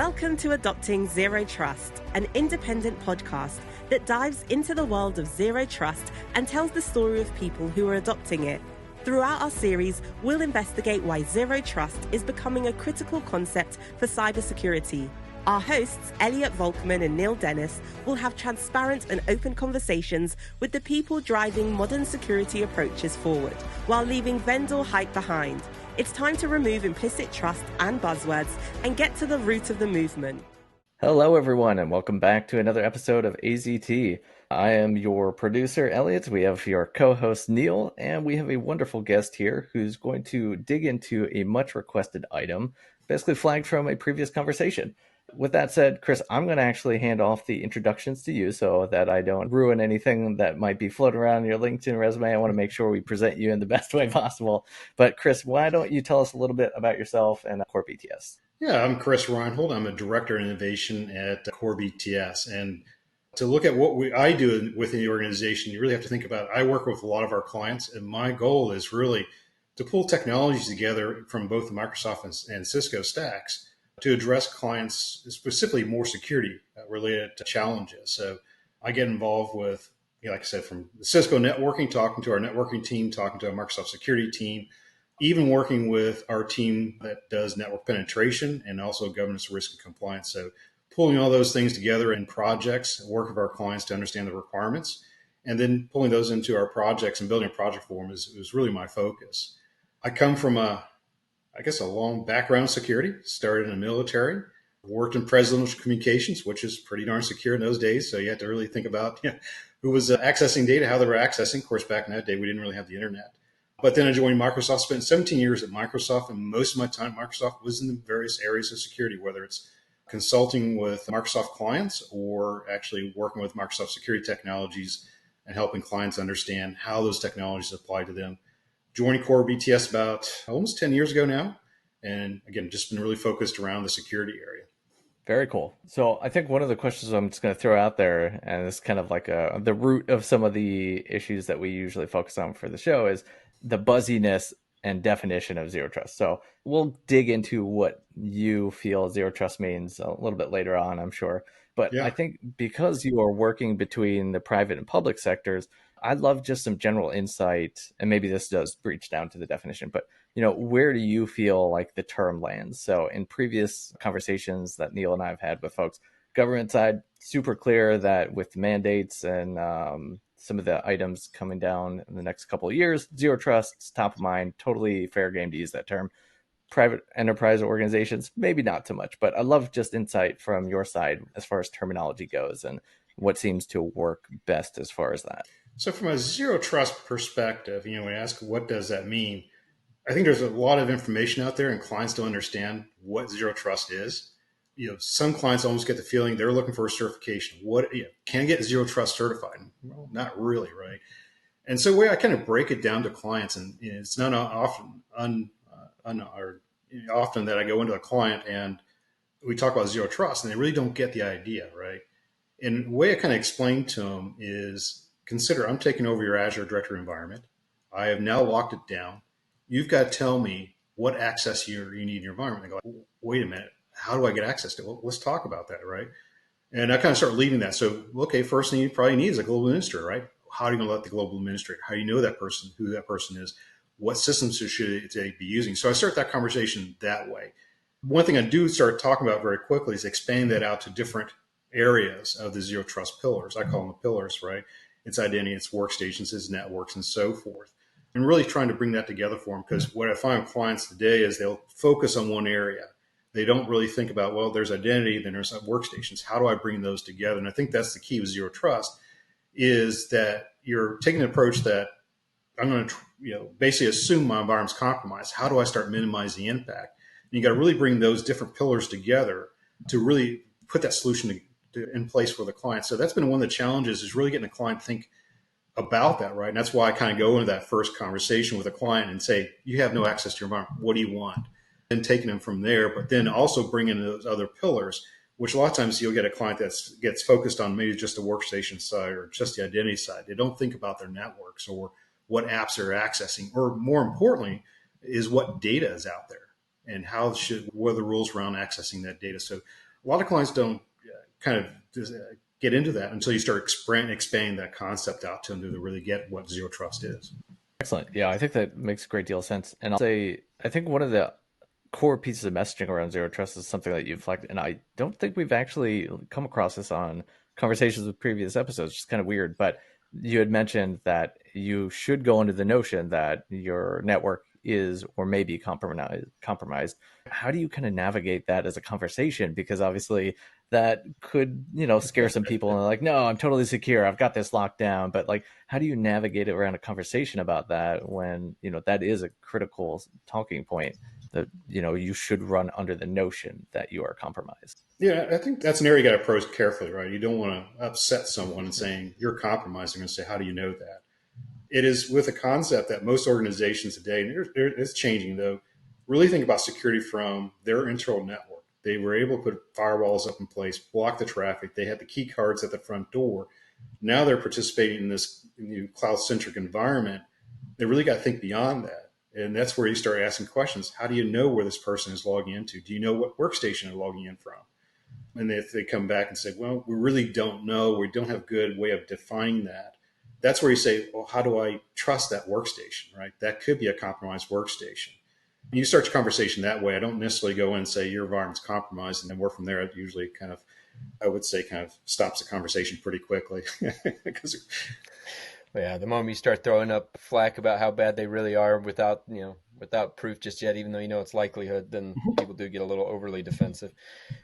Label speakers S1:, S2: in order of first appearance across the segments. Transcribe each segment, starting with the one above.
S1: Welcome to Adopting Zero Trust, an independent podcast that dives into the world of zero trust and tells the story of people who are adopting it. Throughout our series, we'll investigate why zero trust is becoming a critical concept for cybersecurity. Our hosts, Elliot Volkman and Neil Dennis, will have transparent and open conversations with the people driving modern security approaches forward, while leaving vendor hype behind. It's time to remove implicit trust and buzzwords and get to the root of the movement.
S2: Hello, everyone, and welcome back to another episode of AZT. I am your producer, Elliot. We have your co-host, Neil, and we have a wonderful guest here who's going to dig into a much requested item, basically flagged from a previous conversation. With that said, Chris, I'm going to actually hand off the introductions to you so that I don't ruin anything that might be floating around in your LinkedIn resume. I want to make sure we present you in the best way possible. But Chris, why don't you tell us a little bit about yourself and Core BTS?
S3: Yeah, I'm Chris Reinhold. I'm a director of innovation at Core BTS. And to look at what I do within the organization, you really have to think about, I work with a lot of our clients, and my goal is really to pull technologies together from both the Microsoft and Cisco stacks to address clients, specifically more security related to challenges. So I get involved with, like I said, from the Cisco networking, talking to our networking team, talking to our Microsoft security team, even working with our team that does network penetration and also governance, risk, and compliance. So pulling all those things together in projects, work with our clients to understand the requirements, and then pulling those into our projects and building a project for them is really my focus. I come from a long background in security, started in the military, worked in presidential communications, which is pretty darn secure in those days. So you had to really think about who was accessing data, how they were accessing. Of course, back in that day, we didn't really have the internet. But then I joined Microsoft, spent 17 years at Microsoft, and most of my time at Microsoft was in the various areas of security, whether it's consulting with Microsoft clients or actually working with Microsoft security technologies and helping clients understand how those technologies apply to them. Joined Core BTS about almost 10 years ago now. And again, just been really focused around the security area.
S2: Very cool. So I think one of the questions I'm just going to throw out there, and it's kind of like the root of some of the issues that we usually focus on for the show, is the buzziness and definition of zero trust. So we'll dig into what you feel zero trust means a little bit later on, I'm sure. But yeah. I think because you are working between the private and public sectors, I'd love just some general insight, and maybe this does breach down to the definition, but where do you feel like the term lands? So in previous conversations that Neil and I have had with folks, government side, super clear that with mandates and some of the items coming down in the next couple of years, zero trust is top of mind, totally fair game to use that term. Private enterprise organizations, maybe not so much, but I love just insight from your side as far as terminology goes and what seems to work best as far as that.
S3: So from a zero trust perspective, we ask, what does that mean? I think there's a lot of information out there and clients don't understand what zero trust is. Some clients almost get the feeling they're looking for a certification. Can I get zero trust certified? Well, not really, right? And so the way I kind of break it down to clients, and it's not often often that I go into a client and we talk about zero trust and they really don't get the idea, right? And the way I kind of explain to them is, consider I'm taking over your Azure Directory environment. I have now locked it down. You've got to tell me what access you need in your environment. I go, wait a minute, how do I get access to it? Well, let's talk about that, right? And I kind of start leading that. So, okay, first thing you probably need is a global administrator, right? How are you going to let the global administrator? How do you know that person, who that person is? What systems should they be using? So I start that conversation that way. One thing I do start talking about very quickly is expand that out to different areas of the zero trust pillars. I call them the pillars, right? It's identity, it's workstations, it's networks, and so forth. And really trying to bring that together for them, because what I find with clients today is they'll focus on one area. They don't really think about, well, there's identity, then there's workstations. How do I bring those together? And I think that's the key with zero trust, is that you're taking an approach that I'm going to basically assume my environment's compromised. How do I start minimizing the impact? And you got to really bring those different pillars together to really put that solution in place for the client. So that's been one of the challenges, is really getting the client to think about that, right? And that's why I kind of go into that first conversation with a client and say, you have no access to your environment. What do you want? And taking them from there, but then also bringing those other pillars, which a lot of times you'll get a client that gets focused on maybe just the workstation side or just the identity side. They don't think about their networks or what apps they're accessing, or more importantly, is what data is out there and what are the rules around accessing that data. So A lot of clients don't kind of get into that until you start expanding that concept out to them to really get what zero trust is.
S2: Excellent. Yeah, I think that makes a great deal of sense. And I'll say, I think one of the core pieces of messaging around zero trust is something that you've flagged, and I don't think we've actually come across this on conversations with previous episodes, which is kind of weird. But you had mentioned that you should go into the notion that your network is or may be compromised. How do you kind of navigate that as a conversation? Because obviously that could, scare some people and they're like, no, I'm totally secure. I've got this locked down. But like, how do you navigate around a conversation about that when, that is a critical talking point that, you should run under the notion that you are compromised?
S3: Yeah, I think that's an area you got to approach carefully, right? You don't want to upset someone and saying you're compromised. They're going to say, how do you know that? It is with a concept that most organizations today, and it's changing though, really think about security from their internal network. They were able to put firewalls up in place, block the traffic. They had the key cards at the front door. Now they're participating in this new cloud-centric environment. They really got to think beyond that. And that's where you start asking questions. How do you know where this person is logging into? Do you know what workstation they're logging in from? And if they come back and say, well, we really don't know, we don't have a good way of defining that, that's where you say, well, how do I trust that workstation, right? That could be a compromised workstation. And you start your conversation that way. I don't necessarily go in and say your environment's compromised and then work from there. It usually I would say stops the conversation pretty quickly.
S4: Yeah, the moment you start throwing up flack about how bad they really are without proof just yet, even though it's likelihood, then people do get a little overly defensive.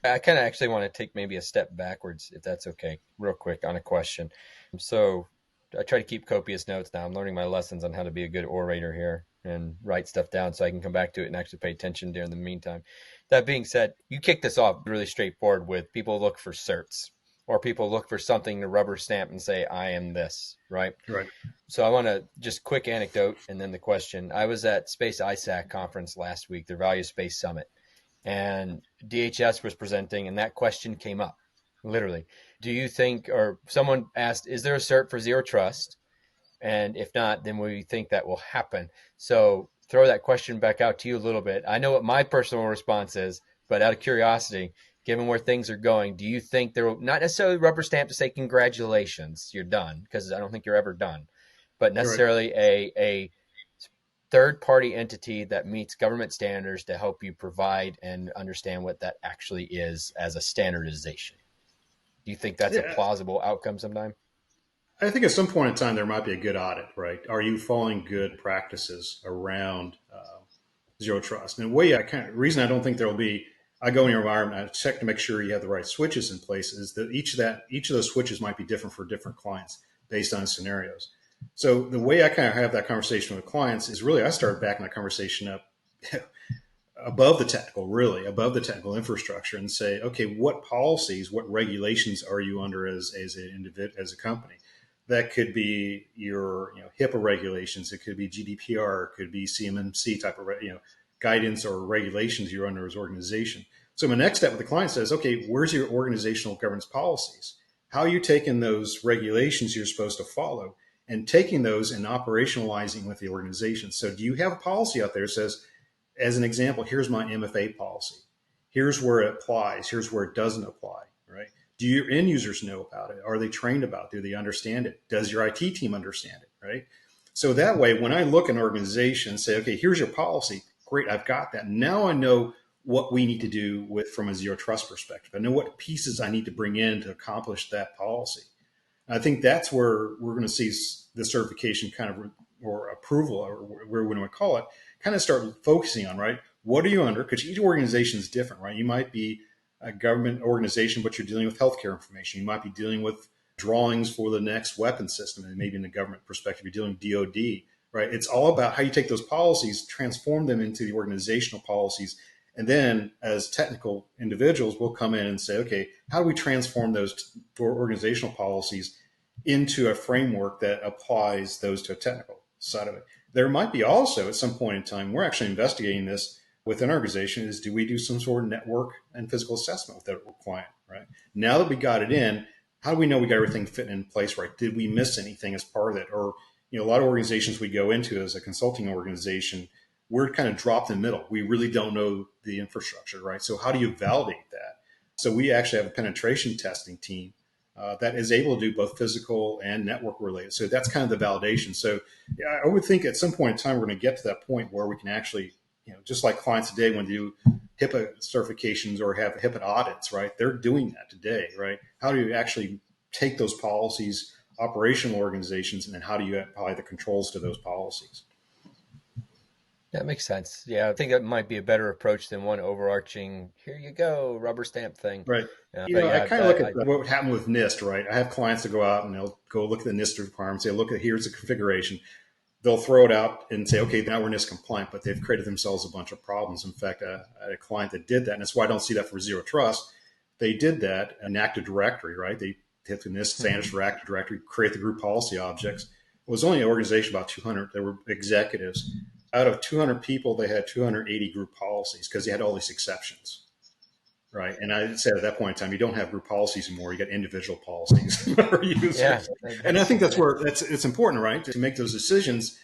S4: I kind of actually want to take maybe a step backwards, if that's okay, real quick on a question. So I try to keep copious notes now. I'm learning my lessons on how to be a good orator here and write stuff down so I can come back to it and actually pay attention during the meantime. That being said, you kick this off really straightforward with people look for certs. Or people look for something to rubber stamp and say, I am this, right?
S3: Right.
S4: So I want to just quick anecdote and then the question. I was at Space ISAC conference last week, their Value Space Summit, and DHS was presenting, and that question came up, literally. Do you think, or someone asked, is there a cert for zero trust? And if not, then we think that will happen. So throw that question back out to you a little bit. I know what my personal response is, but out of curiosity, given where things are going, do you think there will not necessarily rubber stamp to say congratulations, you're done, because I don't think you're ever done, but necessarily a third-party entity that meets government standards to help you provide and understand what that actually is as a standardization? Do you think that's a plausible outcome sometime?
S3: I think at some point in time there might be a good audit, right? Are you following good practices around zero trust? And the way reason I don't think there will be, I go in your environment, I check to make sure you have the right switches in place, is that each of those switches might be different for different clients based on scenarios. So the way I kind of have that conversation with clients is really I start backing that conversation up above the technical infrastructure and say, okay, what policies, what regulations are you under as a company? That could be your HIPAA regulations. It could be GDPR. It could be CMMC type of guidance or regulations you're under as an organization. So my next step with the client says, okay, where's your organizational governance policies? How are you taking those regulations you're supposed to follow and taking those and operationalizing with the organization? So do you have a policy out there that says, as an example, here's my MFA policy. Here's where it applies. Here's where it doesn't apply, right? Do your end users know about it? Are they trained about it? Do they understand it? Does your IT team understand it, right? So that way, when I look at an organization and say, okay, here's your policy, great, I've got that. Now I know what we need to do from a zero trust perspective. I know what pieces I need to bring in to accomplish that policy. And I think that's where we're going to see the certification or approval, or where we want to call it, kind of start focusing on, right? What are you under? Because each organization is different, right? You might be a government organization, but you're dealing with healthcare information. You might be dealing with drawings for the next weapon system, and maybe in the government perspective, you're dealing with DoD, right? It's all about how you take those policies, transform them into the organizational policies, and then as technical individuals, we'll come in and say, okay, how do we transform those organizational policies into a framework that applies those to a technical side of it? There might be also at some point in time, we're actually investigating this within our organization, is do we do some sort of network and physical assessment with that client, right? Now that we got it in, how do we know we got everything fitting in place right? Did we miss anything as part of it? Or, a lot of organizations we go into as a consulting organization, we're kind of dropped in the middle. We really don't know the infrastructure, right? So how do you validate that? So we actually have a penetration testing team that is able to do both physical and network related. So that's kind of the validation. So yeah, I would think at some point in time, we're going to get to that point where we can actually, just like clients today, when they do HIPAA certifications or have HIPAA audits, right? They're doing that today, right? How do you actually take those policies, operational organizations, and then how do you apply the controls to those policies?
S4: That makes sense. Yeah, I think that might be a better approach than one overarching, here you go, rubber stamp thing.
S3: Right. I kind of look at what happened with NIST, right? I have clients that go out and they'll go look at the NIST requirements. They look at, here's the configuration. They'll throw it out and say, okay, now we're NIST compliant, but they've created themselves a bunch of problems. In fact, I had a client that did that, and that's why I don't see that for Zero Trust. They did that in Active Directory, right? They hit the NIST standards for Active Directory, create the group policy objects. It was only an organization about 200. They were executives. Out of 200 people, they had 280 group policies because they had all these exceptions, right? And I said at that point in time, you don't have group policies anymore. You got individual policies for users. Yeah, and I think that's where it's important, right? To make those decisions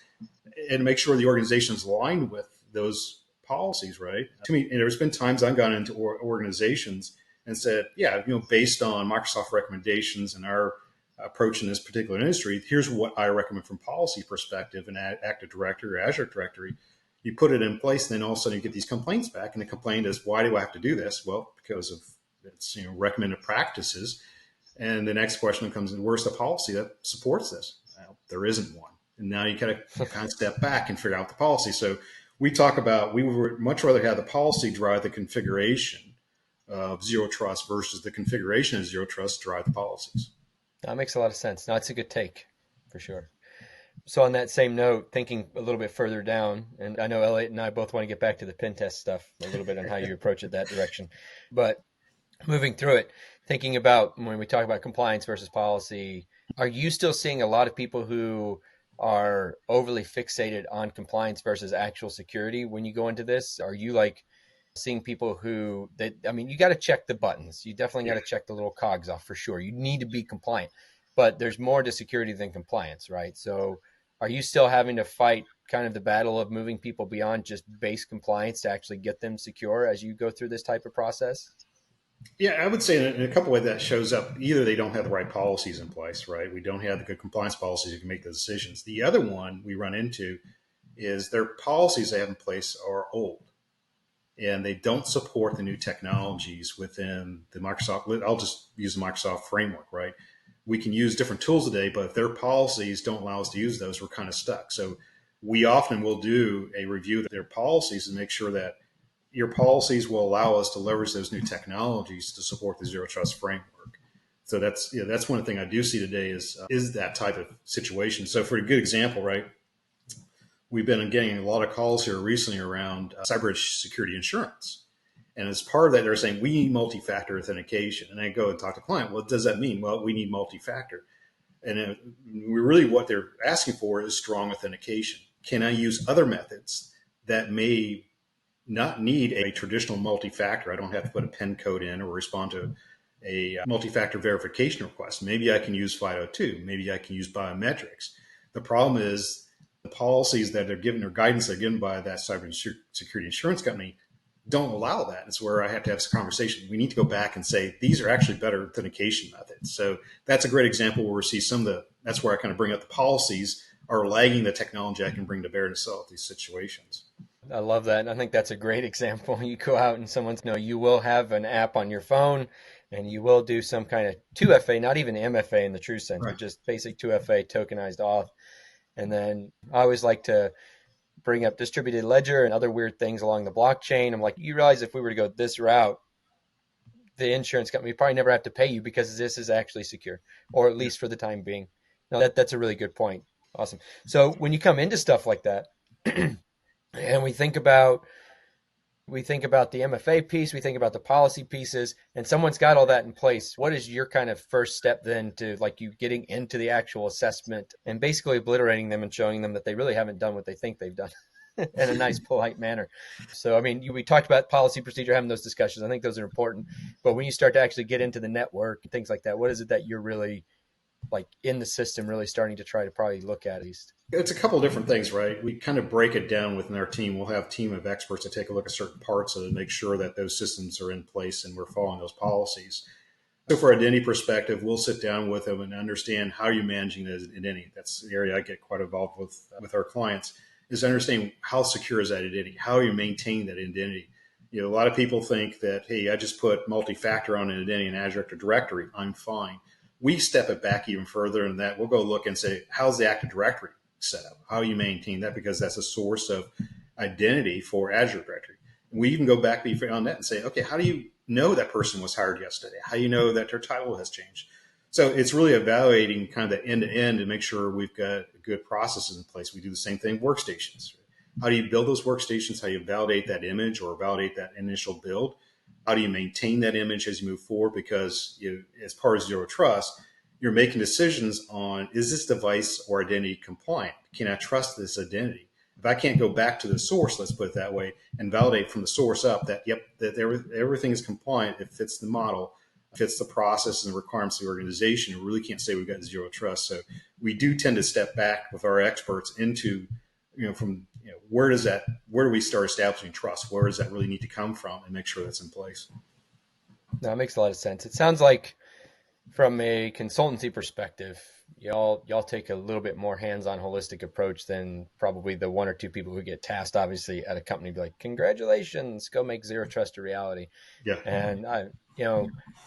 S3: and make sure the organization is aligned with those policies, right? To me, there's been times I've gone into organizations and said, yeah, based on Microsoft recommendations and our approach in this particular industry, here's what I recommend from policy perspective in Active Directory or Azure Directory. You put it in place, and then all of a sudden you get these complaints back. And the complaint is, why do I have to do this? Well, because of its recommended practices. And the next question comes in, where's the policy that supports this? Well, there isn't one. And now you kind of step back and figure out the policy. So we talk about, we would much rather have the policy drive the configuration of Zero Trust versus the configuration of Zero Trust drive the policies.
S4: That makes a lot of sense. No, it's a good take for sure. So on that same note, thinking a little bit further down, and I know Elliot and I both want to get back to the pen test stuff a little bit on how you approach it that direction, but moving through it, thinking about when we talk about compliance versus policy, are you still seeing a lot of people who are overly fixated on compliance versus actual security when you go into this? Are you like seeing people who you got to check the buttons. You definitely got to check the little cogs off for sure. You need to be compliant, but there's more to security than compliance, right? So are you still having to fight kind of the battle of moving people beyond just base compliance to actually get them secure as you go through this type of process?
S3: Yeah, I would say in a couple of ways that shows up. Either they don't have the right policies in place, right? We don't have the good compliance policies that can make the decisions. The other one we run into is their policies they have in place are old, and they don't support the new technologies within the Microsoft. I'll just use the Microsoft framework, right? We can use different tools today, but if their policies don't allow us to use those, we're kind of stuck. So we often will do a review of their policies and make sure that your policies will allow us to leverage those new technologies to support the Zero Trust framework. So that's one thing I do see today is that type of situation. So for a good example, right? We've been getting a lot of calls here recently around cybersecurity insurance. And as part of that, they're saying, we need multi-factor authentication. And I go and talk to the client, what does that mean? Well, we need multi-factor. And what they're asking for is strong authentication. Can I use other methods that may not need a traditional multi-factor? I don't have to put a PIN code in or respond to a multi-factor verification request. Maybe I can use FIDO2. Maybe I can use biometrics. The problem is, the policies that they're given or guidance they're given by that cybersecurity insurance company don't allow that. It's where I have to have this conversation. We need to go back and say, these are actually better authentication methods. So that's a great example where we see that's where I kind of bring up the policies are lagging the technology I can bring to bear to solve these situations.
S4: I love that. And I think that's a great example. You go out and you will have an app on your phone and you will do some kind of 2FA, not even MFA in the true sense, right, but just basic 2FA tokenized auth. And then I always like to bring up distributed ledger and other weird things along the blockchain. I'm like, you realize if we were to go this route, the insurance company probably never have to pay you because this is actually secure, or at least for the time being. No, that's a really good point. Awesome. So when you come into stuff like that, and we think about the MFA piece, we think about the policy pieces, and someone's got all that in place. What is your kind of first step then to like you getting into the actual assessment and basically obliterating them and showing them that they really haven't done what they think they've done in a nice, polite manner? So, we talked about policy procedure, having those discussions. I think those are important. But when you start to actually get into the network and things like that, what is it that you're really like in the system really starting to try to probably look at least?
S3: It's a couple of different things, right? We kind of break it down within our team. We'll have a team of experts to take a look at certain parts of it and make sure that those systems are in place and we're following those policies. So for identity perspective, we'll sit down with them and understand how you're managing the identity. That's the area I get quite involved with our clients, is understanding how secure is that identity? How you maintain that identity? A lot of people think that, hey, I just put multi-factor on an identity in Azure Active Directory, I'm fine. We step it back even further than that. We'll go look and say, how's the Active Directory set up? How you maintain that? Because that's a source of identity for Azure Directory. And we even go back beyond that and say, okay, how do you know that person was hired yesterday? How do you know that their title has changed? So it's really evaluating kind of the end to end to make sure we've got good processes in place. We do the same thing, workstations. How do you build those workstations? How do you validate that image or validate that initial build? How do you maintain that image as you move forward? Because as part of Zero Trust, you're making decisions on, is this device or identity compliant? Can I trust this identity? If I can't go back to the source, let's put it that way, and validate from the source up that, that everything is compliant, it fits the model, fits the process and the requirements of the organization, you really can't say we've got Zero Trust. So we do tend to step back with our experts into, where do we start establishing trust? Where does that really need to come from, and make sure that's in place?
S4: No, it makes a lot of sense. It sounds like from a consultancy perspective, y'all take a little bit more hands-on holistic approach than probably the one or two people who get tasked, obviously, at a company, be like, congratulations, go make Zero Trust a reality.
S3: Yeah.
S4: And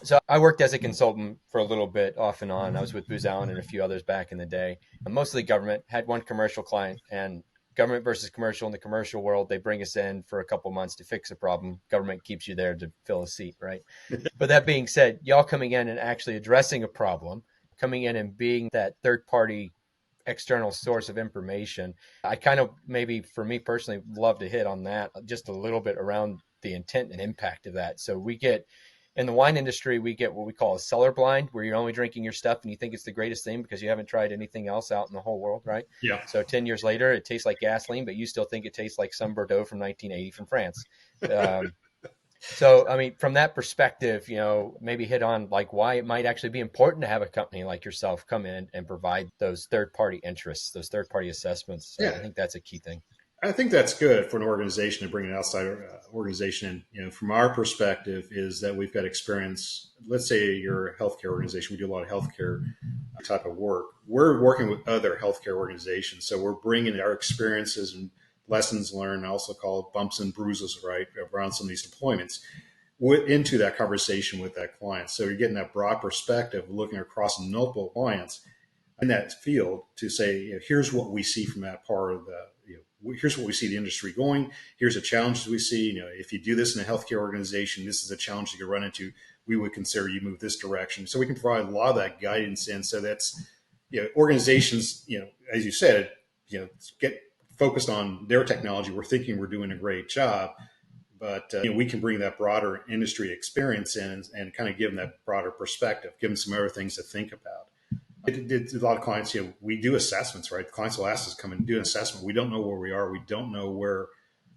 S4: so I worked as a consultant for a little bit off and on. I was with Booz Allen and a few others back in the day, and mostly government. Had one commercial client, and government versus commercial. In the commercial world, they bring us in for a couple months to fix a problem. Government keeps you there to fill a seat, right? But that being said, y'all coming in and actually addressing a problem, coming in and being that third-party external source of information, I kind of, maybe for me personally, love to hit on that just a little bit around the intent and impact of that. So we get, in the wine industry, we get what we call a cellar blind, where you're only drinking your stuff and you think it's the greatest thing because you haven't tried anything else out in the whole world, right?
S3: Yeah.
S4: So 10 years later, it tastes like gasoline, but you still think it tastes like some Bordeaux from 1980 from France. So, I mean, from that perspective, maybe hit on like why it might actually be important to have a company like yourself come in and provide those third-party interests, those third-party assessments. So yeah. I think that's a key thing.
S3: I think that's good for an organization to bring an outside organization in. From our perspective, is that we've got experience. Let's say you're a healthcare organization. We do a lot of healthcare type of work. We're working with other healthcare organizations, so we're bringing our experiences and lessons learned, I also call it bumps and bruises, right, around some of these deployments, into that conversation with that client. So you're getting that broad perspective, looking across multiple clients in that field to say, here's what we see from that part of the. Here's what we see the industry going. Here's the challenges we see. If you do this in a healthcare organization, this is a challenge you could run into. We would consider you move this direction. So we can provide a lot of that guidance in. So that's, organizations, as you said, get focused on their technology. We're thinking we're doing a great job, but we can bring that broader industry experience in and kind of give them that broader perspective, give them some other things to think about. A lot of clients, we do assessments, right? The clients will ask us to come and do an assessment. We don't know where we are. We don't know where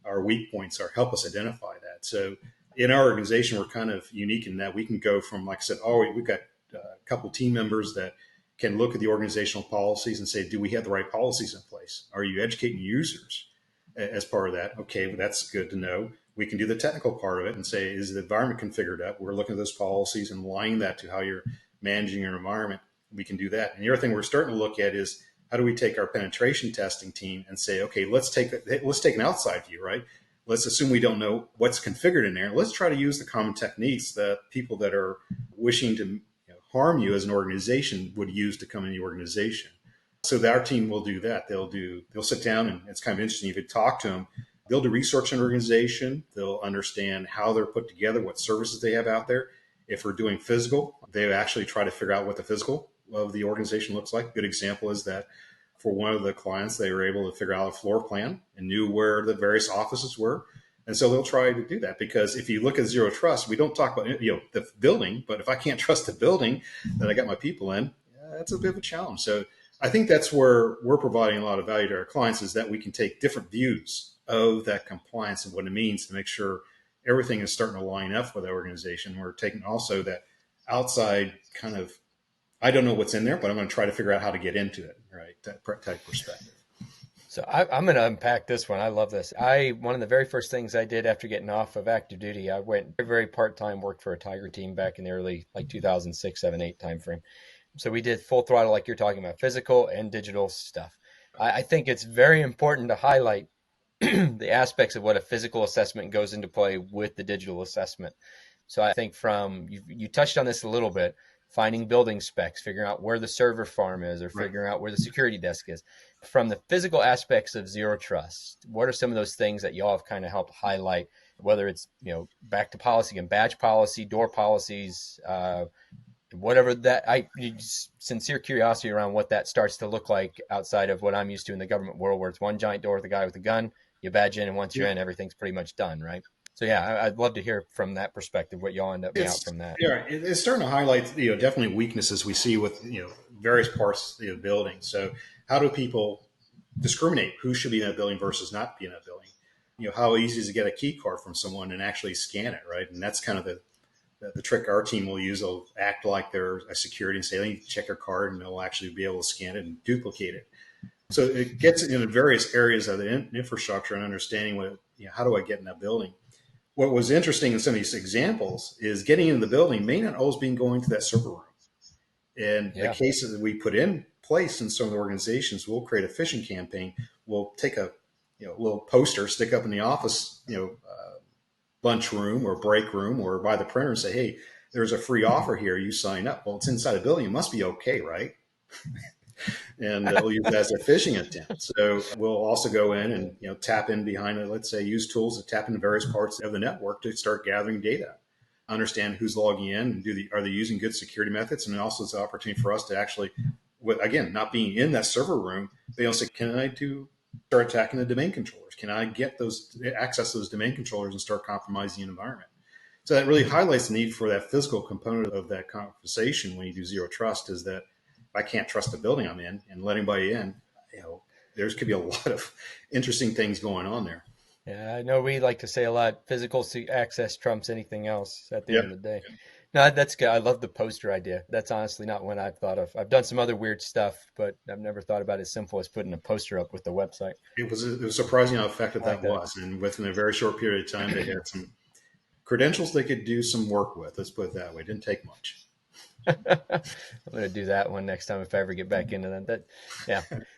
S3: our weak points are. Help us identify that. So in our organization, we're kind of unique in that we can go from, like I said, we've got a couple of team members that can look at the organizational policies and say, do we have the right policies in place? Are you educating users as part of that? Okay, well, that's good to know. We can do the technical part of it and say, is the environment configured up? We're looking at those policies and aligning that to how you're managing your environment. We can do that. And the other thing we're starting to look at is, how do we take our penetration testing team and say, okay, let's take an outside view, right? Let's assume we don't know what's configured in there. Let's try to use the common techniques that people that are wishing to harm you as an organization would use to come in the organization. So our team will do that. They'll sit down, and it's kind of interesting. You could talk to them. They'll do research on the organization. They'll understand how they're put together, what services they have out there. If we're doing physical, they actually try to figure out what the physical of the organization looks like. A good example is that for one of the clients, they were able to figure out a floor plan and knew where the various offices were. And so they'll try to do that, because if you look at Zero Trust, we don't talk about the building, but if I can't trust the building that I got my people in, that's a bit of a challenge. So I think that's where we're providing a lot of value to our clients, is that we can take different views of that compliance and what it means to make sure everything is starting to line up with the organization. We're taking also that outside kind of I don't know what's in there, but I'm going to try to figure out how to get into it, right? That type perspective.
S4: So I'm going to unpack this one. I love this. One of the very first things I did after getting off of active duty, I went very part-time, worked for a Tiger team back in the early, like 2006, 7, 8 timeframe. So we did full throttle, like you're talking about, physical and digital stuff. I think it's very important to highlight the aspects of what a physical assessment goes into play with the digital assessment. So I think you touched on this a little bit, finding building specs, figuring out where the server farm is, or figuring out where the security desk is. From the physical aspects of Zero Trust, what are some of those things that y'all have kind of helped highlight, whether it's, back to policy and badge policy, door policies, whatever that, sincere curiosity around what that starts to look like outside of what I'm used to in the government world, where it's one giant door with a guy with a gun, you badge in, and once you're in, everything's pretty much done, right? So yeah, I'd love to hear from that perspective what y'all end up out from that.
S3: Yeah, it's starting to highlight definitely weaknesses we see with various parts of the building. So how do people discriminate who should be in that building versus not be in that building? How easy is it to get a key card from someone and actually scan it, right? And that's kind of the trick our team will use. They'll act like they're a security and say, "Let me check your card," and they'll actually be able to scan it and duplicate it. So it gets into various areas of the infrastructure and understanding how do I get in that building. What was interesting in some of these examples is getting into the building may not always be going to that server room. And the cases that we put in place in some of the organizations, we'll create a phishing campaign. We'll take a little poster, stick up in the office, lunch room or break room or by the printer and say, "Hey, there's a free offer here. You sign up." Well, it's inside a building. It must be okay, right? And we'll use that as a phishing attempt. So we'll also go in and tap in behind it. Let's say use tools to tap into various parts of the network to start gathering data, understand who's logging in, and are they using good security methods? And also it's an opportunity for us to actually, again, not being in that server room, they also say, can I start attacking the domain controllers? Can I get access those domain controllers and start compromising the environment? So that really highlights the need for that physical component of that conversation when you do Zero Trust, is that if I can't trust the building I'm in and let anybody in, there could be a lot of interesting things going on there.
S4: Yeah, I know we like to say a lot, physical access trumps anything else at the end of the day. No, that's good. I love the poster idea. That's honestly not one I've thought of. I've done some other weird stuff, but I've never thought about it as simple as putting a poster up with the website.
S3: It was surprising how effective that was. And within a very short period of time, they had some credentials they could do some work with. Let's put it that way. It didn't take much.
S4: I'm going to do that one next time if I ever get back into that.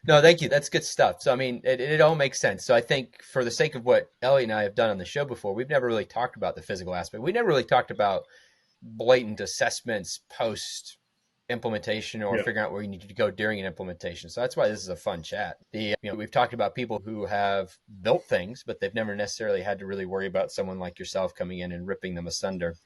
S4: No, thank you. That's good stuff. So, I mean, it all makes sense. So I think for the sake of what Ellie and I have done on the show before, we've never really talked about the physical aspect. We never really talked about blatant assessments post implementation or figuring out where you need to go during an implementation. So that's why this is a fun chat. We've talked about people who have built things, but they've never necessarily had to really worry about someone like yourself coming in and ripping them asunder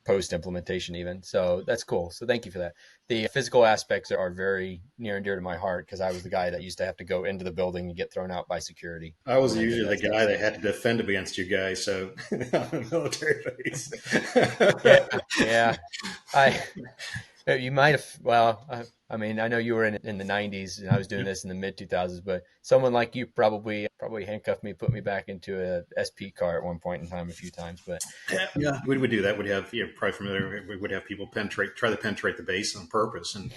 S4: post implementation even. So that's cool. So thank you for that. The physical aspects are very near and dear to my heart because I was the guy that used to have to go into the building and get thrown out by security.
S3: I was usually the guy that had to defend against you guys. So on the military base.
S4: You might have, I mean, I know you were in the 90s and I was doing this in the mid 2000s, but someone like you probably handcuffed me, put me back into a SP car at one point in time, a few times, but
S3: yeah, we would do that. We'd have, probably familiar, we would have people try to penetrate the base on purpose. And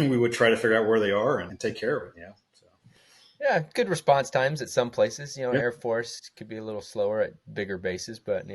S3: we would try to figure out where they are and take care of it. Yeah. So.
S4: Yeah. Good response times at some places, Air Force could be a little slower at bigger bases, but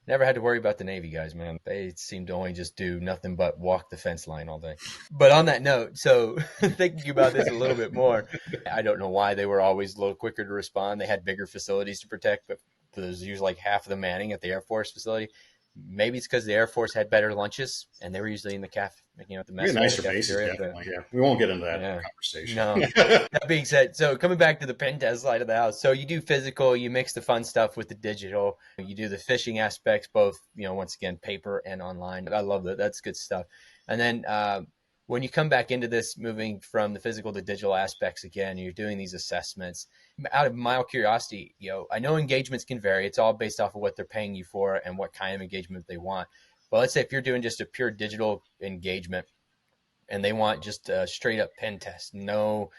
S4: never had to worry about the Navy guys, man. They seem to only just do nothing but walk the fence line all day. But on that note, so thinking about this a little bit more, I don't know why they were always a little quicker to respond. They had bigger facilities to protect, but there's usually like half of the manning at the Air Force facility. Maybe it's because the Air Force had better lunches and they were usually in the the mess hall,
S3: nicer bases, definitely. Yeah, we won't get into that conversation.
S4: No. That being said, so coming back to the pen test side of the house, so you do physical, you mix the fun stuff with the digital, you do the phishing aspects, both once again paper and online. I love that. That's good stuff. And then when you come back into this, moving from the physical to digital aspects again, you're doing these assessments. Out of mild curiosity, I know engagements can vary. It's all based off of what they're paying you for and what kind of engagement they want. But let's say if you're doing just a pure digital engagement and they want just a straight up pen test, no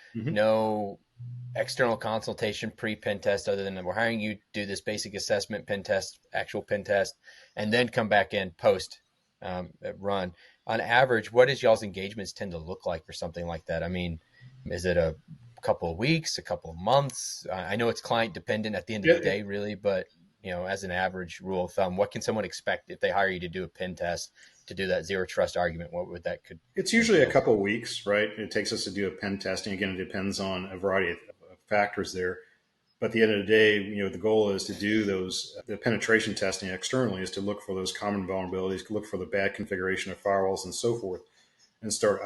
S4: external consultation pre-pen test other than we're hiring you to do this basic assessment pen test, actual pen test, and then come back in post run. On average, what does y'all's engagements tend to look like for something like that? I mean, is it a couple of weeks, a couple of months? I know it's client dependent at the end of the day, really, but as an average rule of thumb, what can someone expect if they hire you to do a pen test, to do that zero trust argument? What would that could?
S3: It's usually a couple of weeks, right? It takes us to do a pen testing. Again, it depends on a variety of factors there. But at the end of the day, the goal is to do the penetration testing externally, is to look for those common vulnerabilities, look for the bad configuration of firewalls and so forth, and start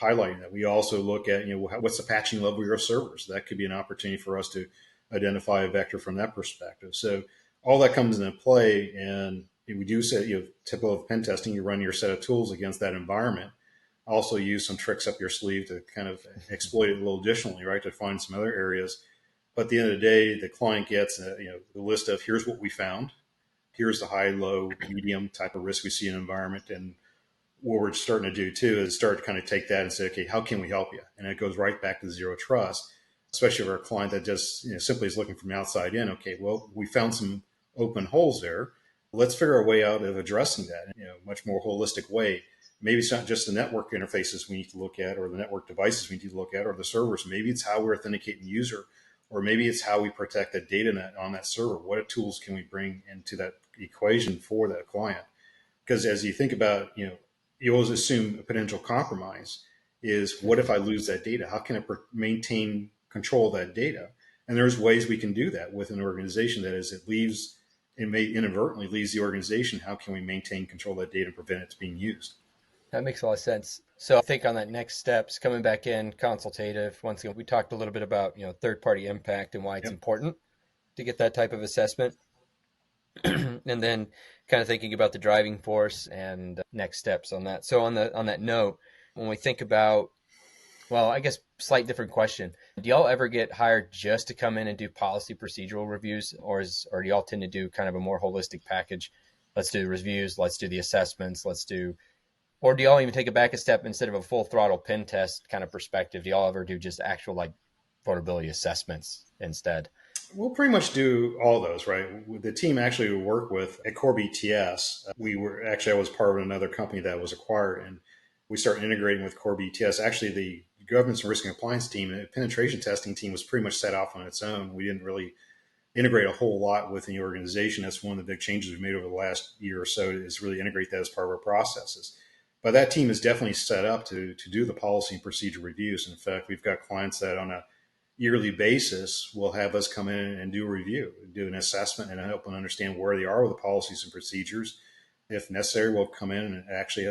S3: highlighting that. We also look at, what's the patching level of your servers. That could be an opportunity for us to identify a vector from that perspective. So all that comes into play, and we do say, typical of pen testing, you run your set of tools against that environment. Also use some tricks up your sleeve to kind of exploit it a little additionally, right, to find some other areas. But at the end of the day, the client gets the list of, here's what we found, here's the high, low, medium type of risk we see in an environment. And what we're starting to do too is start to kind of take that and say, okay, how can we help you? And it goes right back to zero trust, especially for a client that just simply is looking from the outside in. Okay, well, we found some open holes there. Let's figure a way out of addressing that in a much more holistic way. Maybe it's not just the network interfaces we need to look at, or the network devices we need to look at, or the servers. Maybe it's how we authenticate the user, or maybe it's how we protect the data on that server. What tools can we bring into that equation for that client? Because as you think about, you always assume a potential compromise is, what if I lose that data? How can I maintain control of that data? And there's ways we can do that with an organization. That is, it may inadvertently leaves the organization. How can we maintain control of that data and prevent it being used?
S4: That makes a lot of sense. So I think on that next steps, coming back in, consultative. Once again, we talked a little bit about, third-party impact and why it's important to get that type of assessment. And then kind of thinking about the driving force and next steps on that. So on that note, when we think about, well, I guess slight different question. Do y'all ever get hired just to come in and do policy procedural reviews, or do y'all tend to do kind of a more holistic package? Let's do reviews, let's do the assessments, or do y'all even take it back a step, instead of a full throttle pen test kind of perspective? Do y'all ever do just actual vulnerability assessments instead?
S3: We'll pretty much do all those, right? The team actually we work with at Core BTS, I was part of another company that was acquired, and we started integrating with Core BTS. Actually, the governance and risk and compliance team and penetration testing team was pretty much set off on its own. We didn't really integrate a whole lot within the organization. That's one of the big changes we've made over the last year or so, is really integrate that as part of our processes. But that team is definitely set up to do the policy and procedure reviews. In fact, we've got clients that on a yearly basis will have us come in and do a review, do an assessment, and help them understand where they are with the policies and procedures. If necessary, we'll come in and actually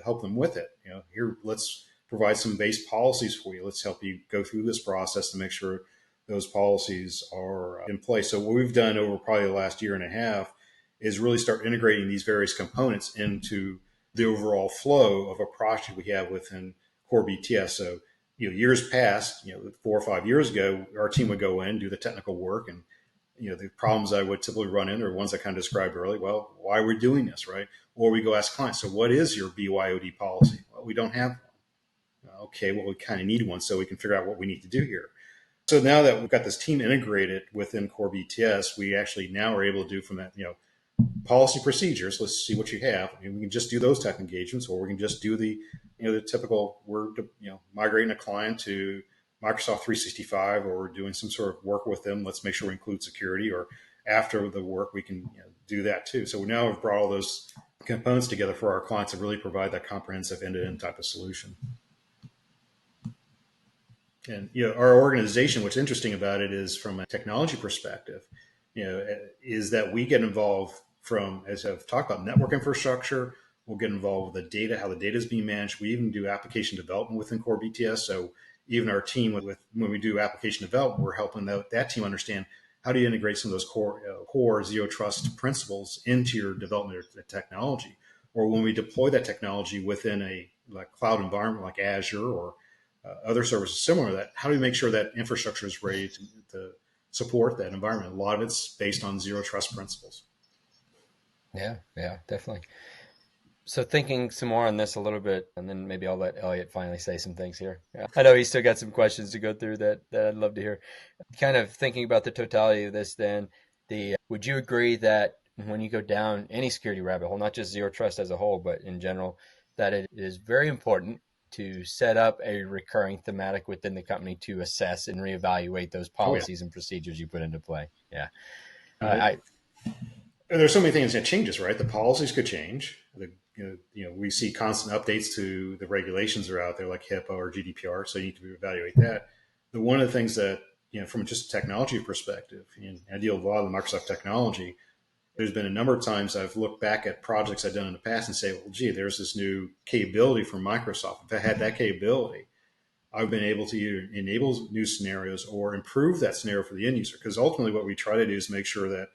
S3: help them with it. Here, let's provide some base policies for you. Let's help you go through this process to make sure those policies are in place. So what we've done over probably the last year and a half is really start integrating these various components into the overall flow of a project we have within Core BTS. So, years past, 4 or 5 years ago, our team would go in, do the technical work, and the problems I would typically run into are ones I kind of described earlier. Well, why are we doing this, right? Or we go ask clients, so what is your BYOD policy? Well, we don't have one. Okay, well, we kind of need one so we can figure out what we need to do here. So now that we've got this team integrated within Core BTS, we actually now are able to do from that, policy procedures. Let's see what you have. We can just do those type of engagements, or we can just do the typical, we're migrating a client to Microsoft 365, or we're doing some sort of work with them. Let's make sure we include security, or after the work, we can do that too. So now we've brought all those components together for our clients to really provide that comprehensive end-to-end type of solution. And our organization, what's interesting about it is, from a technology perspective, is that we get involved from, as I've talked about, network infrastructure. We'll get involved with the data, how the data is being managed. We even do application development within Core BTS. So even our team, when we do application development, we're helping that team understand how do you integrate some of those core zero trust principles into your development of technology. Or when we deploy that technology within a cloud environment like Azure or other services similar to that, how do we make sure that infrastructure is ready to support that environment? A lot of it's based on zero trust principles.
S4: Yeah, definitely. So thinking some more on this a little bit, and then maybe I'll let Elliot finally say some things here. Yeah. I know he's still got some questions to go through that I'd love to hear. Kind of thinking about the totality of this then, would you agree that when you go down any security rabbit hole, not just zero trust as a whole, but in general, that it is very important to set up a recurring thematic within the company to assess and reevaluate those policies and procedures you put into play. Yeah.
S3: There's so many things that changes, right? The policies could change. We see constant updates to the regulations that are out there, like HIPAA or GDPR. So you need to evaluate that. But one of the things that, from just a technology perspective, and I deal with a lot of the Microsoft technology, there's been a number of times I've looked back at projects I've done in the past and say, well, gee, there's this new capability from Microsoft. If I had that capability, I've been able to either enable new scenarios or improve that scenario for the end user. Because ultimately what we try to do is make sure that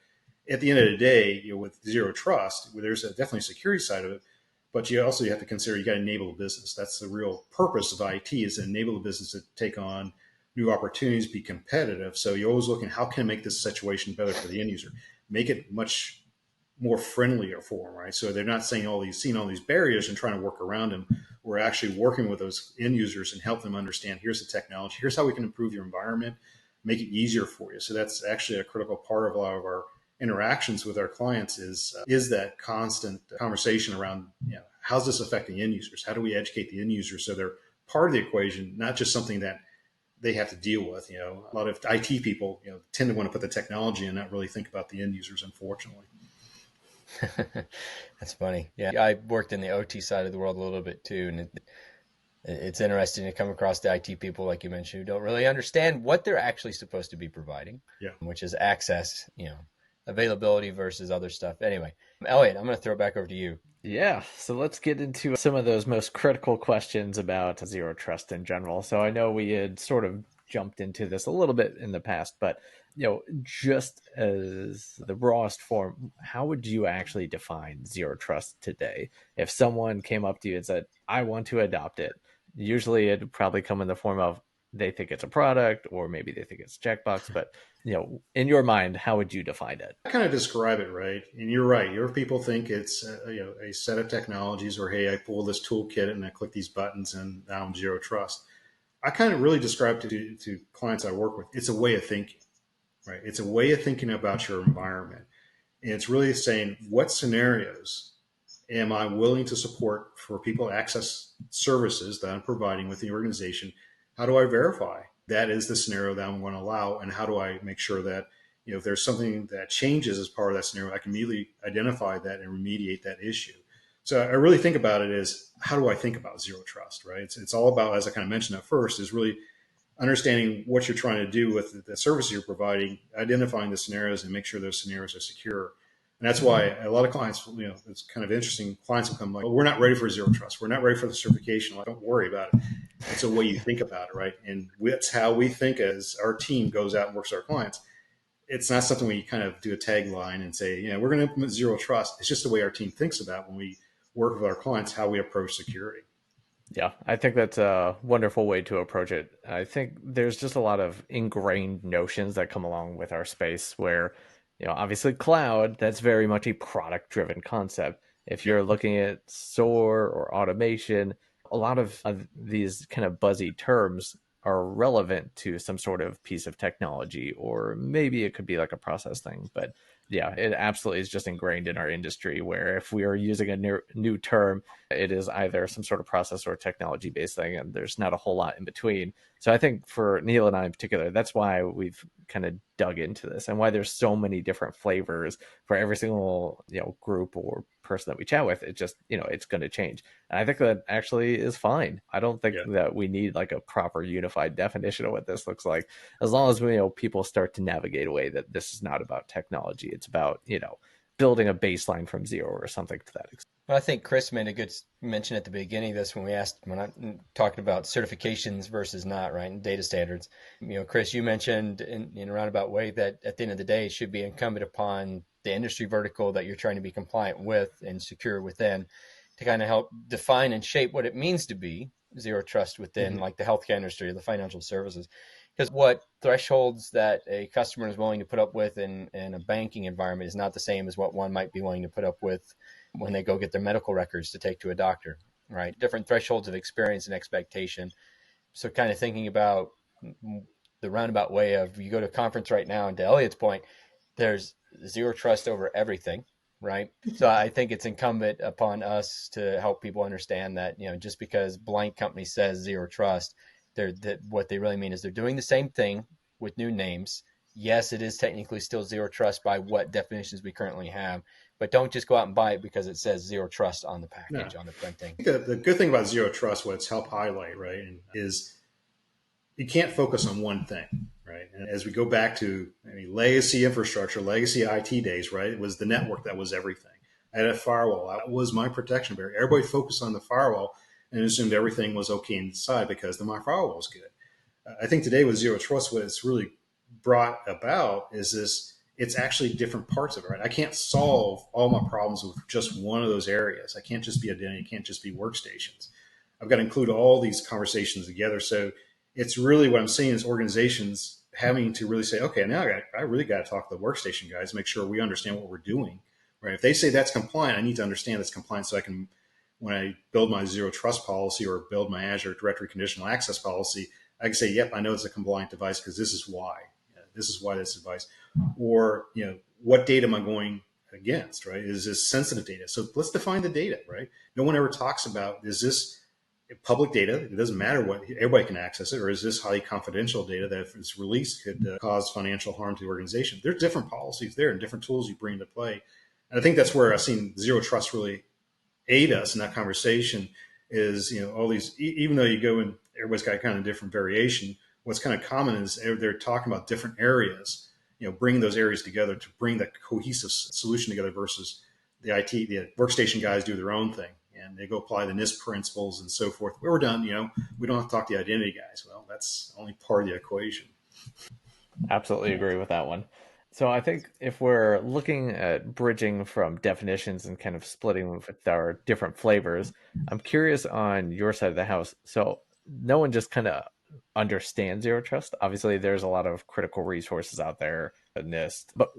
S3: at the end of the day, with zero trust, there's definitely a security side of it, but you also have to consider you got to enable the business. That's the real purpose of IT, is to enable the business to take on new opportunities, be competitive. So you're always looking, how can I make this situation better for the end user? Make it much more friendlier for them, right? So they're not seeing all these barriers and trying to work around them. We're actually working with those end users and help them understand, here's the technology, here's how we can improve your environment, make it easier for you. So that's actually a critical part of a lot of our interactions with our clients is that constant conversation around, how's this affecting end users? How do we educate the end users so they're part of the equation, not just something that they have to deal with? A lot of IT people, tend to want to put the technology and not really think about the end users, unfortunately.
S4: That's funny. Yeah, I worked in the OT side of the world a little bit too, and it's interesting to come across the IT people, like you mentioned, who don't really understand what they're actually supposed to be providing, which is access, availability versus other stuff. Anyway, Elliot, I'm going to throw it back over to you.
S2: Yeah, so let's get into some of those most critical questions about zero trust in general. So I know we had sort of jumped into this a little bit in the past, but just as the rawest form, how would you actually define zero trust today? If someone came up to you and said, I want to adopt it, usually it'd probably come in the form of they think it's a product, or maybe they think it's a checkbox, but in your mind, how would you define it?
S3: I kind of describe it, right? And you're right. Your people think it's a set of technologies, or hey, I pull this toolkit and I click these buttons and now I'm zero trust. I kind of really describe to clients I work with, it's a way of thinking, right? It's a way of thinking about your environment. And it's really saying, what scenarios am I willing to support for people to access services that I'm providing with the organization? How do I verify that is the scenario that I'm going to allow? And how do I make sure that, if there's something that changes as part of that scenario, I can immediately identify that and remediate that issue. So I really think about it as, how do I think about zero trust, right? It's all about, as I kind of mentioned at first, is really understanding what you're trying to do with the service you're providing, identifying the scenarios and make sure those scenarios are secure. And that's why a lot of clients, it's kind of interesting. Clients will come like, well, we're not ready for zero trust. We're not ready for the certification. Like, don't worry about it. It's a way you think about it, right? And that's how we think as our team goes out and works with our clients. It's not something we kind of do a tagline and say, we're going to implement zero trust. It's just the way our team thinks about when we work with our clients, how we approach security.
S2: Yeah, I think that's a wonderful way to approach it. I think there's just a lot of ingrained notions that come along with our space where, obviously cloud, that's very much a product-driven concept. If you're looking at SOAR or automation, a lot of these kind of buzzy terms are relevant to some sort of piece of technology, or maybe it could be like a process thing. But yeah, it absolutely is just ingrained in our industry where if we are using a new term, it is either some sort of process or technology based thing, and there's not a whole lot in between. So I think for Neil and I in particular, that's why we've kind of dug into this and why there's so many different flavors for every single group or person that we chat with. It just it's going to change, and I think that actually is fine. I don't think that we need like a proper unified definition of what this looks like, as long as people start to navigate away that this is not about technology. It's about building a baseline from zero or something to that extent.
S4: Well, I think Chris made a good mention at the beginning of this when I talked about certifications versus not, right, and data standards. Chris, you mentioned in a roundabout way that at the end of the day, it should be incumbent upon the industry vertical that you're trying to be compliant with and secure within to kind of help define and shape what it means to be zero trust within like the healthcare industry or the financial services. Because what thresholds that a customer is willing to put up with in a banking environment is not the same as what one might be willing to put up with when they go get their medical records to take to a doctor, right? Different thresholds of experience and expectation. So kind of thinking about the roundabout way of, you go to a conference right now, and to Elliot's point, there's zero trust over everything, right? So I think it's incumbent upon us to help people understand that, just because blank company says zero trust, what they really mean is they're doing the same thing with new names. Yes, it is technically still zero trust by what definitions we currently have, but don't just go out and buy it because it says zero trust on the package, on the printing.
S3: The good thing about zero trust, what it's helped highlight, right, is you can't focus on one thing, right? And as we go back to legacy infrastructure, legacy IT days, right, it was the network that was everything. I had a firewall. That was my protection barrier. Everybody focused on the firewall and assumed everything was okay inside because my firewall was good. I think today with zero trust, what it's really brought about is this, it's actually different parts of it, right? I can't solve all my problems with just one of those areas. I can't just be identity. It can't just be workstations. I've got to include all these conversations together. So it's really what I'm seeing is organizations having to really say, okay, now I really got to talk to the workstation guys, make sure we understand what we're doing, right? If they say that's compliant, I need to understand that's compliant so I can, when I build my zero trust policy or build my Azure directory conditional access policy, I can say, yep, I know it's a compliant device because this is why. This is why this device. Or, what data am I going against, right? Is this sensitive data? So let's define the data, right? No one ever talks about, is this public data? It doesn't matter what, everybody can access it. Or is this highly confidential data that if it's released could cause financial harm to the organization? There's different policies there and different tools you bring into play. And I think that's where I've seen zero trust really aid us in that conversation is, all these, even though you go and everybody's got kind of different variation, what's kind of common is they're talking about different areas, bringing those areas together to bring that cohesive solution together versus the workstation guys do their own thing and they go apply the NIST principles and so forth. We're done, we don't have to talk to the identity guys. Well, that's only part of the equation.
S2: Absolutely agree with that one. So I think if we're looking at bridging from definitions and kind of splitting with our different flavors, I'm curious on your side of the house. So no one just kind of understands zero trust. Obviously, there's a lot of critical resources out there, NIST, but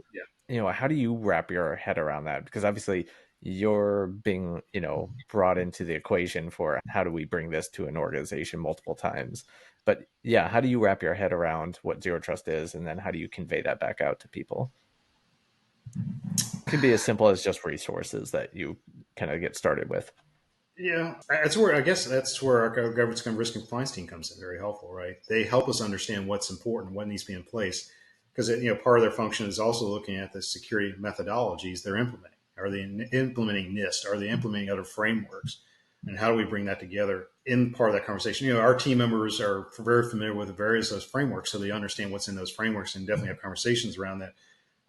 S2: how do you wrap your head around that? Because obviously you're being, brought into the equation for how do we bring this to an organization multiple times. But how do you wrap your head around what zero trust is, and then how do you convey that back out to people? It can be as simple as just resources that you kind of get started with.
S3: Yeah, that's where our governance and risk and compliance team comes in very helpful, right? They help us understand what's important, what needs to be in place, because part of their function is also looking at the security methodologies they're implementing. Are they implementing NIST? Are they implementing other frameworks? And how do we bring that together in part of that conversation? Our team members are very familiar with the various those frameworks, so they understand what's in those frameworks and definitely have conversations around that.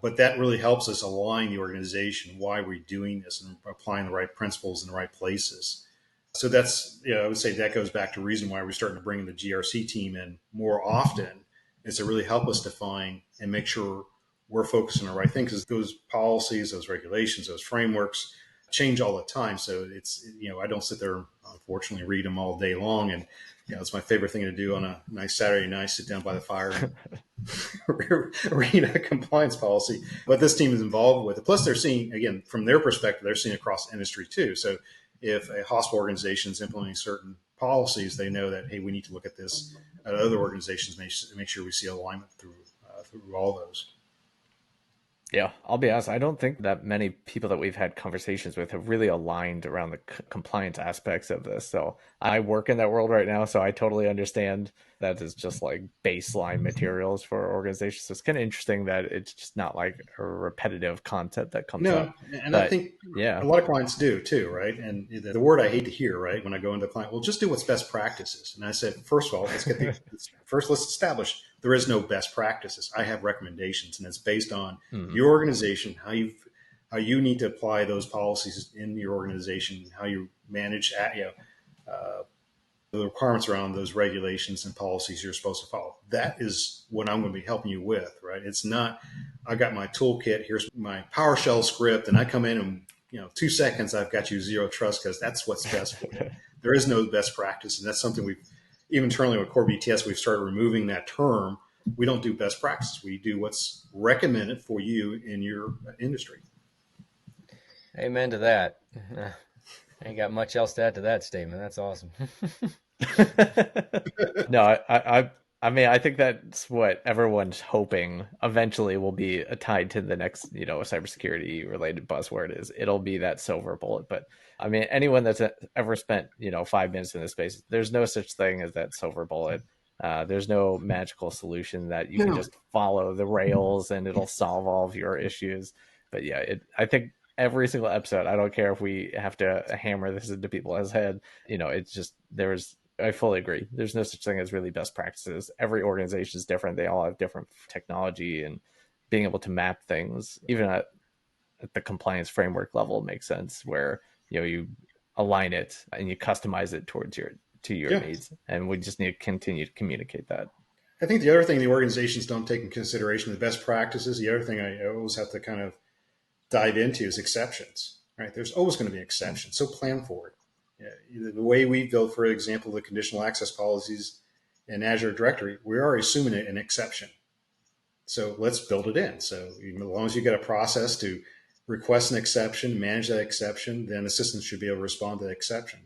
S3: But that really helps us align the organization, why we're doing this and applying the right principles in the right places. So that's, I would say that goes back to the reason why we're starting to bring the GRC team in more often is to really help us define and make sure we're focusing on the right thing, because those policies, those regulations, those frameworks change all the time. So it's, I don't sit there, unfortunately, read them all day long. And, it's my favorite thing to do on a nice Saturday night, sit down by the fire and read a compliance policy. But this team is involved with it. Plus they're seeing, again, from their perspective, they're seeing across industry too. So if a hospital organization is implementing certain policies, they know that, hey, we need to look at this at other organizations, make sure we see alignment through all those.
S2: Yeah, I'll be honest, I don't think that many people that we've had conversations with have really aligned around the compliance aspects of this. So I work in that world right now, so I totally understand that is just like baseline materials for organizations. So it's kind of interesting that it's just not like a repetitive concept that comes up.
S3: And I think a lot of clients do too, right? And the word I hate to hear, right, when I go into a client, well, just do what's best practices. And I said, first of all, let's establish there is no best practices. I have recommendations, and it's based on your organization, how you need to apply those policies in your organization, how you manage the requirements around those regulations and policies you're supposed to follow. That is what I'm going to be helping you with, right? It's not, I got my toolkit, here's my PowerShell script, and I come in and 2 seconds, I've got you zero trust because that's what's best for you. There is no best practice, and that's something even internally with Core BTS, we've started removing that term. We don't do best practices. We do what's recommended for you in your industry.
S4: Amen to that. I ain't got much else to add to that statement. That's awesome.
S2: No, I mean, I think that's what everyone's hoping eventually will be tied to the next, cybersecurity related buzzword is it'll be that silver bullet. But I mean, anyone that's ever spent, 5 minutes in this space, there's no such thing as that silver bullet. There's no magical solution that you can
S3: No.
S2: just follow the rails and it'll solve all of your issues. But yeah, I think every single episode, I don't care if we have to hammer this into people's head, it's just I fully agree. There's no such thing as really best practices. Every organization is different. They all have different technology, and being able to map things, even at the compliance framework level, makes sense where, you align it and you customize it towards your needs. And we just need to continue to communicate that.
S3: I think the other thing the organizations don't take in consideration, the best practices, the other thing I always have to kind of dive into is exceptions, right? There's always going to be exceptions. So plan for it. Yeah, the way we build, for example, the conditional access policies in Azure Directory, we are assuming an exception. So let's build it in. So as long as you get a process to request an exception, manage that exception, then the system should be able to respond to that exception.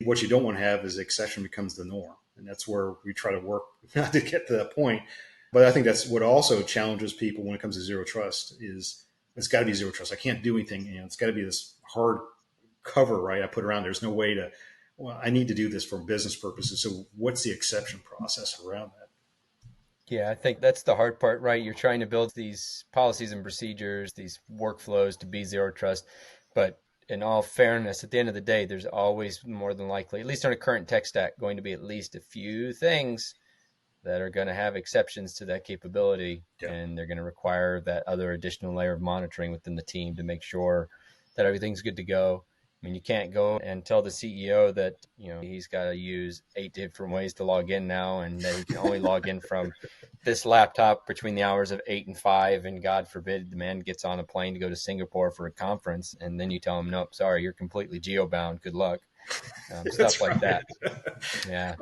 S3: What you don't want to have is the exception becomes the norm. And that's where we try to work not to get to that point. But I think that's what also challenges people when it comes to zero trust is it's got to be zero trust. I can't do anything. It's got to be this hard cover, right? I put around. There's no way to, well, I need to do this for business purposes. So what's the exception process around that?
S4: Yeah, I think that's the hard part, right? You're trying to build these policies and procedures, these workflows to be zero trust. But in all fairness, at the end of the day, there's always more than likely, at least on a current tech stack, going to be at least a few things that are going to have exceptions to that capability. Yeah. And they're going to require that other additional layer of monitoring within the team to make sure that everything's good to go. I mean, you can't go and tell the CEO that, he's got to use 8 different ways to log in now, and that he can only log in from this laptop between the hours of 8 and 5. And God forbid the man gets on a plane to go to Singapore for a conference. And then you tell him, nope, sorry, you're completely geo-bound. Good luck. Stuff like that. Yeah.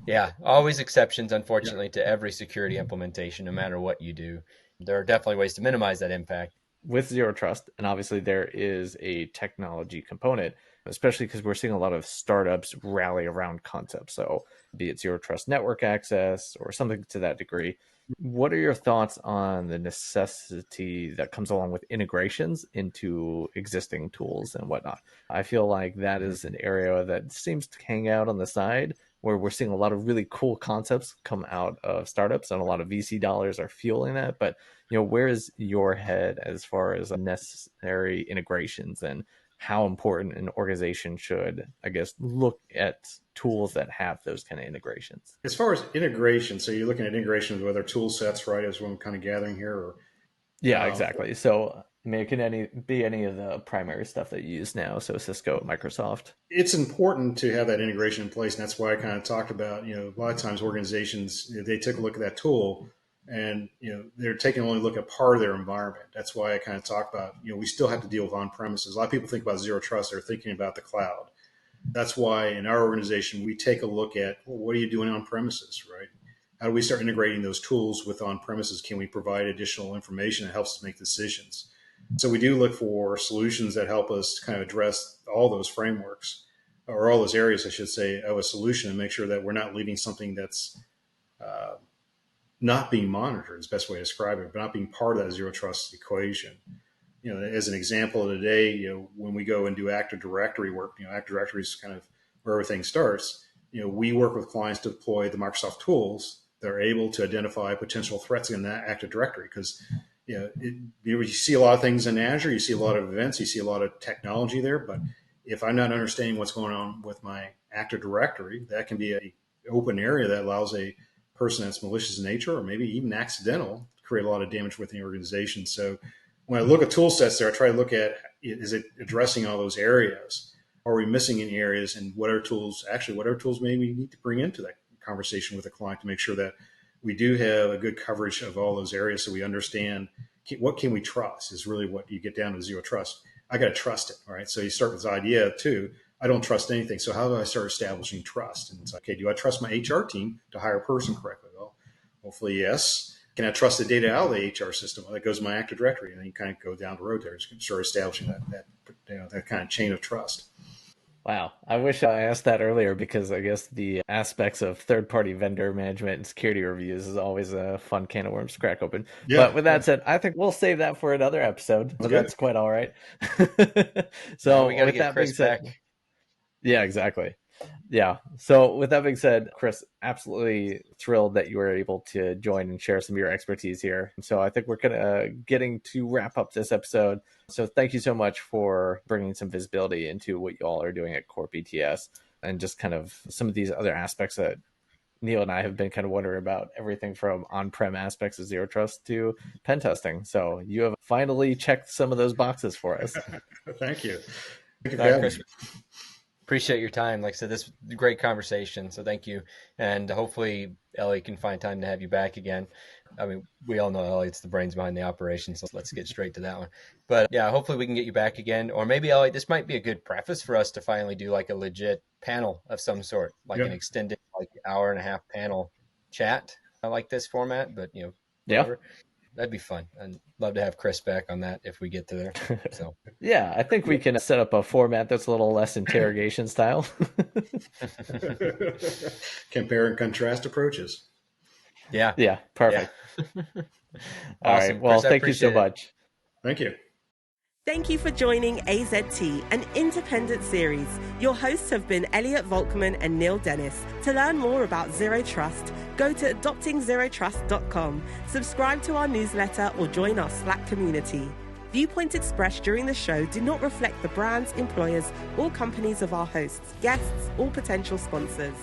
S4: Yeah. Always exceptions, unfortunately, to every security implementation, no matter what you do. There are definitely ways to minimize that impact.
S2: With zero trust, and obviously there is a technology component, especially because we're seeing a lot of startups rally around concepts. So be it zero trust network access or something to that degree. What are your thoughts on the necessity that comes along with integrations into existing tools and whatnot? I feel like that is an area that seems to hang out on the side, where we're seeing a lot of really cool concepts come out of startups, and a lot of VC dollars are fueling that. But where is your head as far as necessary integrations, and how important an organization should, I guess, look at tools that have those kind of integrations?
S3: As far as integration, so you're looking at integration with other tool sets, right? As what I'm kind of gathering here. Or,
S2: yeah, exactly. So it can be any of the primary stuff that you use now. So Cisco, Microsoft.
S3: It's important to have that integration in place. And that's why I kind of talked about, a lot of times organizations, they take a look at that tool and, they're taking only a look at part of their environment. That's why I kind of talk about, we still have to deal with on-premises. A lot of people think about zero trust. They're thinking about the cloud. That's why in our organization, we take a look at, well, what are you doing on premises, right? How do we start integrating those tools with on premises? Can we provide additional information that helps us make decisions? So we do look for solutions that help us kind of address all those frameworks, or all those areas, I should say, of a solution, and make sure that we're not leaving something that's not being monitored, is the best way to describe it, but not being part of that zero trust equation. As an example today, when we go and do Active Directory work, Active Directory is kind of where everything starts. We work with clients to deploy the Microsoft tools that are able to identify potential threats in that Active Directory, because you see a lot of things in Azure, you see a lot of events, you see a lot of technology there, but if I'm not understanding what's going on with my Active Directory, that can be an open area that allows a person that's malicious in nature, or maybe even accidental, to create a lot of damage within the organization. So when I look at tool sets there, I try to look at, is it addressing all those areas? Are we missing any areas? And what are tools maybe we need to bring into that conversation with the client to make sure that we do have a good coverage of all those areas, so we understand what can we trust is really what you get down to zero trust. I got to trust it. All right. So you start with this idea too. I don't trust anything. So how do I start establishing trust? And it's like, okay, do I trust my HR team to hire a person correctly? Well, hopefully, yes. Can I trust the data out of the HR system? Well, that goes to my Active Directory, and then you kind of go down the road there. Just start establishing that kind of chain of trust.
S2: Wow. I wish I asked that earlier because I guess the aspects of third-party vendor management and security reviews is always a fun can of worms to crack open.
S3: Yeah,
S2: But with that said, I think we'll save that for another episode. But
S3: good.
S2: that's quite all right.
S4: So we got to
S2: with
S4: get
S2: that being
S4: Chris
S2: said,
S4: back.
S2: yeah, exactly. Yeah. So with that being said, Chris, absolutely thrilled that you were able to join and share some of your expertise here. So I think we're getting to wrap up this episode. So thank you so much for bringing some visibility into what you all are doing at Core BTS and just kind of some of these other aspects that Neil and I have been kind of wondering about, everything from on-prem aspects of Zero Trust to pen testing. So you have finally checked some of those boxes for us.
S3: Thank you. Thank you for
S4: All right,
S3: having
S4: Chris.
S3: me.
S4: Appreciate your time. Like I said, this was a great conversation. So thank you. And hopefully Ellie can find time to have you back again. I mean, we all know Elliott's the brains behind the operation, so let's get straight to that one. But yeah, hopefully we can get you back again. Or maybe, Elliott, this might be a good preface for us to finally do like a legit panel of some sort, like an extended like hour and a half panel chat. I like this format, but whatever. Yeah. That'd be fun. I'd love to have Chris back on that if we get to there. So
S2: yeah, I think we can set up a format that's a little less interrogation style.
S3: Compare and contrast approaches.
S4: Yeah.
S2: Yeah, perfect.
S4: Yeah.
S2: All
S4: Awesome.
S2: right. Well,
S4: Chris,
S2: thank you so much.
S3: Thank you.
S1: Thank you for joining AZT, an independent series. Your hosts have been Elliott Volkman and Neil Dennis. To learn more about Zero Trust, go to adoptingzerotrust.com, subscribe to our newsletter, or join our Slack community. Viewpoints expressed during the show do not reflect the brands, employers, or companies of our hosts, guests, or potential sponsors.